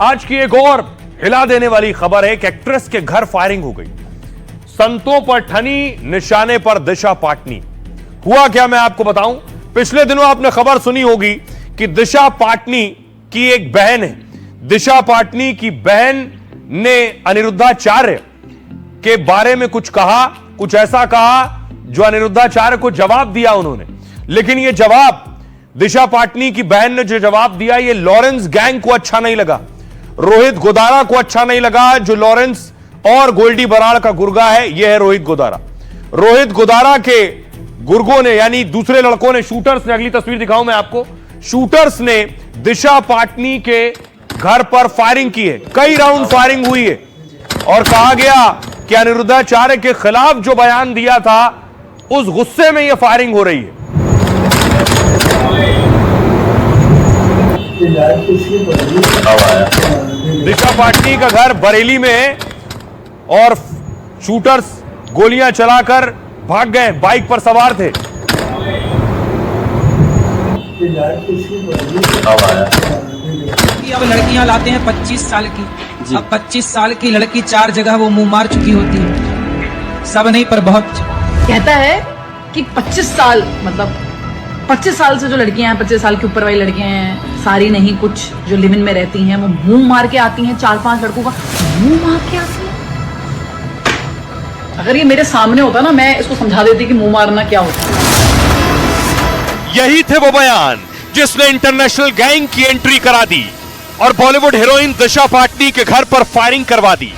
आज की एक और हिला देने वाली खबर है कि एक्ट्रेस के घर फायरिंग हो गई। संतों पर ठनी, निशाने पर दिशा पाटनी। हुआ क्या मैं आपको बताऊं। पिछले दिनों आपने खबर सुनी होगी कि दिशा पाटनी की एक बहन है। दिशा पाटनी की बहन ने अनिरुद्धाचार्य के बारे में कुछ कहा, कुछ ऐसा कहा जो अनिरुद्धाचार्य को जवाब दिया उन्होंने। लेकिन यह जवाब दिशा पाटनी की बहन ने जो जवाब दिया, यह लॉरेंस गैंग को अच्छा नहीं लगा, रोहित गोदारा को अच्छा नहीं लगा, जो लॉरेंस और गोल्डी बराड़ का गुर्गा है। यह है रोहित गोदारा। रोहित गोदारा के गुर्गों ने, यानी दूसरे लड़कों ने, शूटर्स ने, अगली तस्वीर दिखाऊं मैं आपको, शूटर्स ने दिशा पाटनी के घर पर फायरिंग की है। कई राउंड फायरिंग हुई है और कहा गया कि अनिरुद्धाचार्य के खिलाफ जो बयान दिया था, उस गुस्से में यह फायरिंग हो रही है। दिशा पाटनी का घर बरेली में है और शूटर्स गोलियां चलाकर भाग गए। बाइक पर सवार थे। अब लड़कियां लाते हैं 25 साल की। अब 25 साल की लड़की 4 जगह वो मुंह मार चुकी होती है। सब नहीं पर बहुत। कहता है कि 25 साल, मतलब 25 साल से जो लड़कियां हैं, 25 साल के ऊपर वाली लड़कियां हैं, सारी नहीं, कुछ जो लिव इन में रहती हैं, वो मुंह मार के आती हैं। 4-5 लड़कों का मुंह मार के आती हैं। अगर ये मेरे सामने होता ना, मैं इसको समझा देती कि मुंह मारना क्या होता है। यही थे वो बयान जिसने इंटरनेशनल गैंग की एंट्री करा दी और बॉलीवुड हीरोइन दिशा पाटनी के घर पर फायरिंग करवा दी।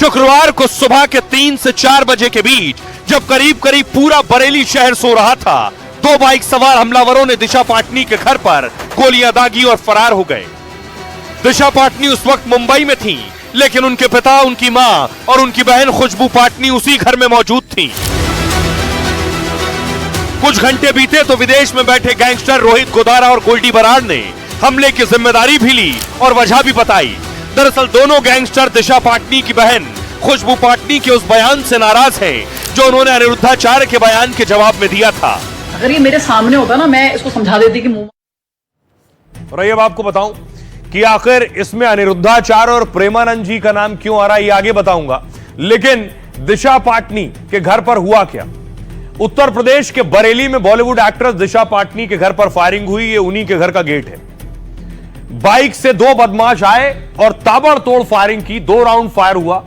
शुक्रवार को सुबह के 3 से 4 बजे के बीच, जब करीब करीब पूरा बरेली शहर सो रहा था, 2 बाइक सवार हमलावरों ने दिशा पाटनी के घर पर गोलियां दागी और फरार हो गए। दिशा पाटनी उस वक्त मुंबई में थी, लेकिन उनके पिता, उनकी मां और उनकी बहन खुशबू पाटनी उसी घर में मौजूद थी। कुछ घंटे बीते तो विदेश में बैठे गैंगस्टर रोहित गोदारा और गोल्डी बराड़ ने हमले की जिम्मेदारी भी ली और वजह भी बताई। दरअसल दोनों गैंगस्टर दिशा पाटनी की बहन खुशबू पाटनी के उस बयान से नाराज है जो उन्होंने अनिरुद्धाचार्य के बयान के जवाब में दिया था। अगर ये मेरे सामने होता ना, मैं इसको समझा देती कि मुंह। और ये अब आपको बताऊं कि आखिर इसमें अनिरुद्धाचार्य और प्रेमानंद जी का नाम क्यों आ रहा है, ये आगे बताऊंगा। लेकिन दिशा पाटनी के घर पर हुआ क्या। उत्तर प्रदेश के बरेली में बॉलीवुड एक्ट्रेस दिशा पाटनी के घर पर फायरिंग हुई। ये उन्हीं के घर का गेट है। बाइक से 2 बदमाश आए और ताबड़तोड़ फायरिंग की। 2 राउंड फायर हुआ।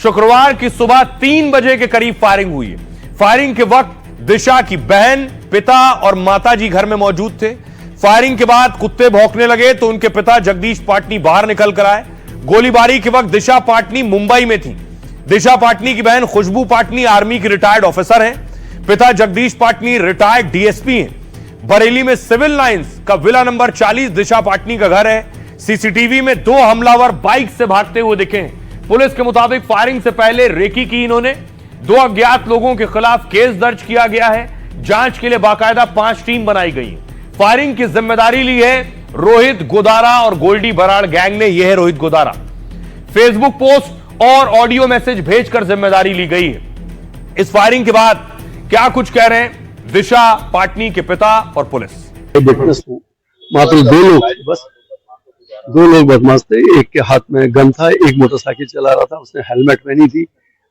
शुक्रवार की सुबह 3 बजे के करीब फायरिंग हुई है। फायरिंग के वक्त दिशा की बहन, पिता और माताजी घर में मौजूद थे। फायरिंग के बाद कुत्ते भौंकने लगे तो उनके पिता जगदीश पाटनी बाहर निकल कर आए। गोलीबारी के वक्त दिशा पाटनी मुंबई में थी। दिशा पाटनी की बहन खुशबू पाटनी आर्मी की रिटायर्ड ऑफिसर है। पिता जगदीश पाटनी रिटायर्ड डीएसपी हैं। बरेली में सिविल लाइंस का विला नंबर 40 दिशा पाटनी का घर है। सीसीटीवी में 2 हमलावर बाइक से भागते हुए दिखे हैं। पुलिस के मुताबिक फायरिंग से पहले रेकी की इन्होंने। 2 अज्ञात लोगों के खिलाफ केस दर्ज किया गया है। जांच के लिए बाकायदा 5 टीम बनाई गई है। फायरिंग की जिम्मेदारी ली है रोहित गोदारा और गोल्डी बराड़ गैंग ने। यह है रोहित गोदारा। फेसबुक पोस्ट और ऑडियो मैसेज भेजकर जिम्मेदारी ली गई है। इस फायरिंग के बाद क्या कुछ कह रहे हैं दिशा पाटनी के पिता और पुलिस। मात्र 2 लोग, बस 2 लोग बदमाश थे। एक के हाथ में गन था, एक मोटरसाइकिल चला रहा था, उसने हेलमेट पहनी थी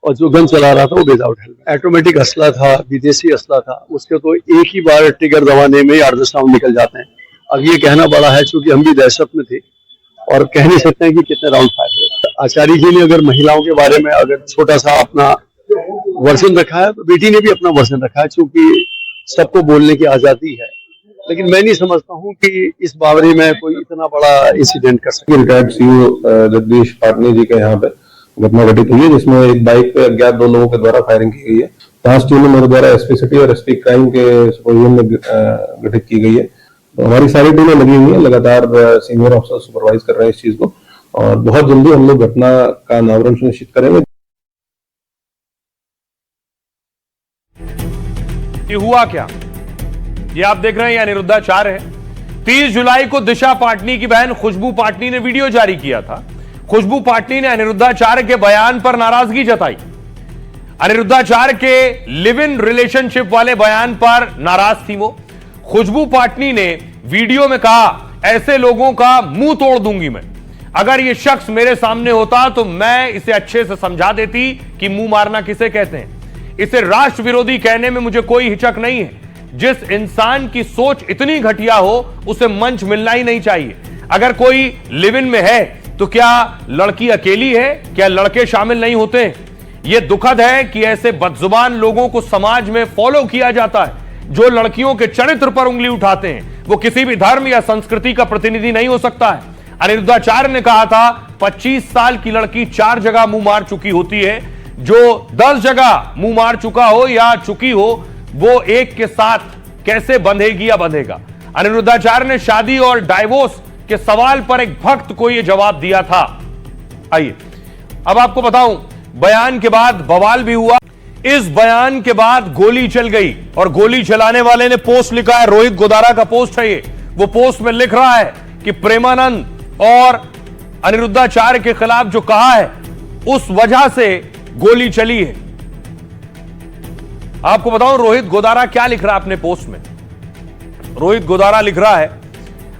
और जो गन चला रहा था वो विदाउट हेलमेट। ऑटोमेटिक असला था, विदेशी असला था। उसके तो एक ही बार ट्रिगर दबाने में 8-10 राउंड निकल जाते हैं। अब ये कहना बड़ा है, क्योंकि हम भी दहशत में थे और कह नहीं सकते हैं कि कितने राउंड फायर हुए। आचार्य जी ने अगर महिलाओं के बारे में अगर छोटा सा अपना वर्जन रखा है, तो बेटी ने भी अपना वर्जन रखा है, क्योंकि सबको बोलने की आजादी है। लेकिन मैं नहीं समझता हूं कि इस बावरी में कोई इतना बड़ा इंसिडेंट कर सके। रिटायर्ड सीईओ जगदीश पाटनी जी के यहाँ पे घटना घटित हुई है, जिसमें एक बाइक पे अज्ञात 2 लोगों के द्वारा फायरिंग की गई है। 5 टीमें मेरे द्वारा एसपी सिटी और एसपी क्राइम के सुपरविजन में गठित की गई है। तो हमारी सारी टीमें लगी हुई है, लगातार सीनियर ऑफिसर सुपरवाइज कर रहे हैं इस चीज को और बहुत जल्दी हम लोग घटना का अनावरण सुनिश्चित करेंगे। ये हुआ क्या, ये आप देख रहे हैं, अनिरुद्धाचार्य है। 30 जुलाई को दिशा पाटनी की बहन खुशबू पाटनी ने वीडियो जारी किया था। खुशबू पाटनी ने अनिरुद्धाचार्य के बयान पर नाराजगी जताई। अनिरुद्धाचार्य के लिव इन रिलेशनशिप वाले बयान पर नाराज थी वो। खुशबू पाटनी ने वीडियो में कहा, ऐसे लोगों का मुंह तोड़ दूंगी मैं। अगर ये शख्स मेरे सामने होता तो मैं इसे अच्छे से समझा देती कि मुंह मारना किसे कहते हैं। इसे राष्ट्र विरोधी कहने में मुझे कोई हिचक नहीं है। जिस इंसान की सोच इतनी घटिया हो उसे मंच मिलना ही नहीं चाहिए। अगर कोई लिव इन में है तो क्या लड़की अकेली है, क्या लड़के शामिल नहीं होते हैं? यह दुखद है कि ऐसे बदजुबान लोगों को समाज में फॉलो किया जाता है जो लड़कियों के चरित्र पर उंगली उठाते हैं। वो किसी भी धर्म या संस्कृति का प्रतिनिधि नहीं हो सकता है। अनिरुद्धाचार्य ने कहा था 25 साल की लड़की 4 जगह मुंह मार चुकी होती है। जो 10 जगह मुंह मार चुका हो या चुकी हो वो एक के साथ कैसे बंधेगी या बंधेगा? अनिरुद्धाचार्य ने शादी और डाइवोर्स के सवाल पर एक भक्त को यह जवाब दिया था। आइए अब आपको बताऊं, बयान के बाद बवाल भी हुआ। इस बयान के बाद गोली चल गई और गोली चलाने वाले ने पोस्ट लिखा है, रोहित गोदारा का पोस्ट है ये। वो पोस्ट में लिख रहा है कि प्रेमानंद और अनिरुद्धाचार्य के खिलाफ जो कहा है उस वजह से गोली चली है। आपको बताऊं रोहित गोदारा क्या लिख रहा है अपने पोस्ट में। रोहित गोदारा लिख रहा है,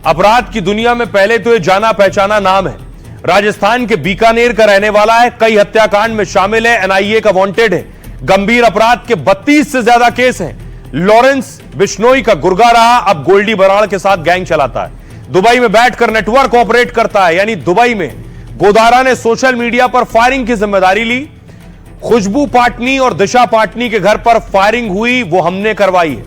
अपराध की दुनिया में पहले तो ये जाना पहचाना नाम है। राजस्थान के बीकानेर का रहने वाला है, कई हत्याकांड में शामिल है, एनआईए का वांटेड है। गंभीर अपराध के 32 से ज्यादा केस हैं। लॉरेंस बिश्नोई का गुर्गा रहा, अब गोल्डी बराड़ के साथ गैंग चलाता है। दुबई में बैठकर नेटवर्क ऑपरेट करता है। यानी दुबई में गोदारा ने सोशल मीडिया पर फायरिंग की जिम्मेदारी ली। खुशबू पाटनी और दिशा पाटनी के घर पर फायरिंग हुई, वो हमने करवाई है।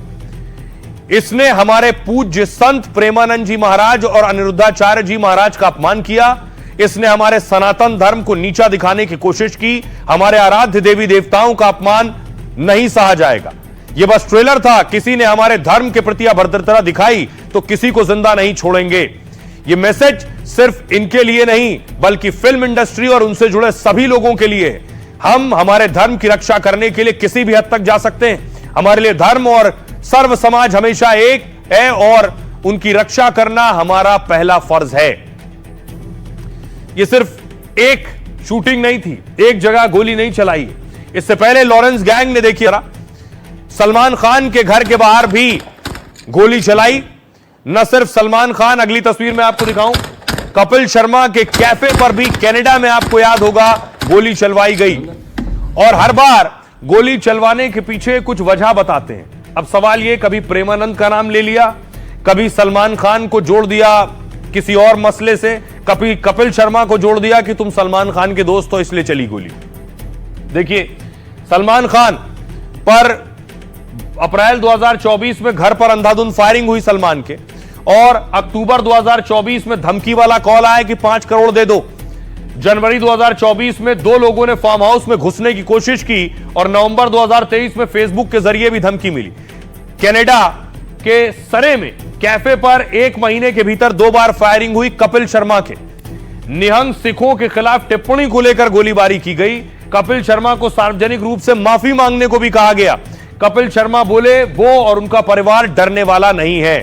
इसने हमारे पूज्य संत प्रेमानंद जी महाराज और अनिरुद्धाचार्य जी महाराज का अपमान किया। इसने हमारे सनातन धर्म को नीचा दिखाने की कोशिश की। हमारे आराध्य देवी देवताओं का अपमान नहीं सहा जाएगा। यह बस ट्रेलर था, किसी ने हमारे धर्म के प्रति अभद्रता दिखाई तो किसी को जिंदा नहीं छोड़ेंगे। यह मैसेज सिर्फ इनके लिए नहीं बल्कि फिल्म इंडस्ट्री और उनसे जुड़े सभी लोगों के लिए है। हम हमारे धर्म की रक्षा करने के लिए किसी भी हद तक जा सकते हैं। हमारे लिए धर्म और सर्व समाज हमेशा एक है और उनकी रक्षा करना हमारा पहला फर्ज है। यह सिर्फ एक शूटिंग नहीं थी, एक जगह गोली नहीं चलाई। इससे पहले लॉरेंस गैंग ने देखिए सलमान खान के घर के बाहर भी गोली चलाई। न सिर्फ सलमान खान, अगली तस्वीर में आपको दिखाऊं, कपिल शर्मा के कैफे पर भी कनाडा में आपको याद होगा गोली चलवाई गई। और हर बार गोली चलवाने के पीछे कुछ वजह बताते हैं। अब सवाल यह, कभी प्रेमानंद का नाम ले लिया, कभी सलमान खान को जोड़ दिया किसी और मसले से, कभी कपिल शर्मा को जोड़ दिया कि तुम सलमान खान के दोस्त हो इसलिए चली गोली। देखिए सलमान खान पर अप्रैल 2024 में घर पर अंधाधुंध फायरिंग हुई सलमान के, और अक्टूबर 2024 में धमकी वाला कॉल आया कि 5 करोड़ दे दो। जनवरी 2024 में 2 लोगों ने फार्म हाउस में घुसने की कोशिश की और नवंबर 2023 में फेसबुक के जरिए भी धमकी मिली। कनाडा के सरे में कैफे पर 1 महीने के भीतर 2 बार फायरिंग हुई। कपिल शर्मा के निहंग सिखों के खिलाफ टिप्पणी को लेकर गोलीबारी की गई। कपिल शर्मा को सार्वजनिक रूप से माफी मांगने को भी कहा गया। कपिल शर्मा बोले वो और उनका परिवार डरने वाला नहीं है।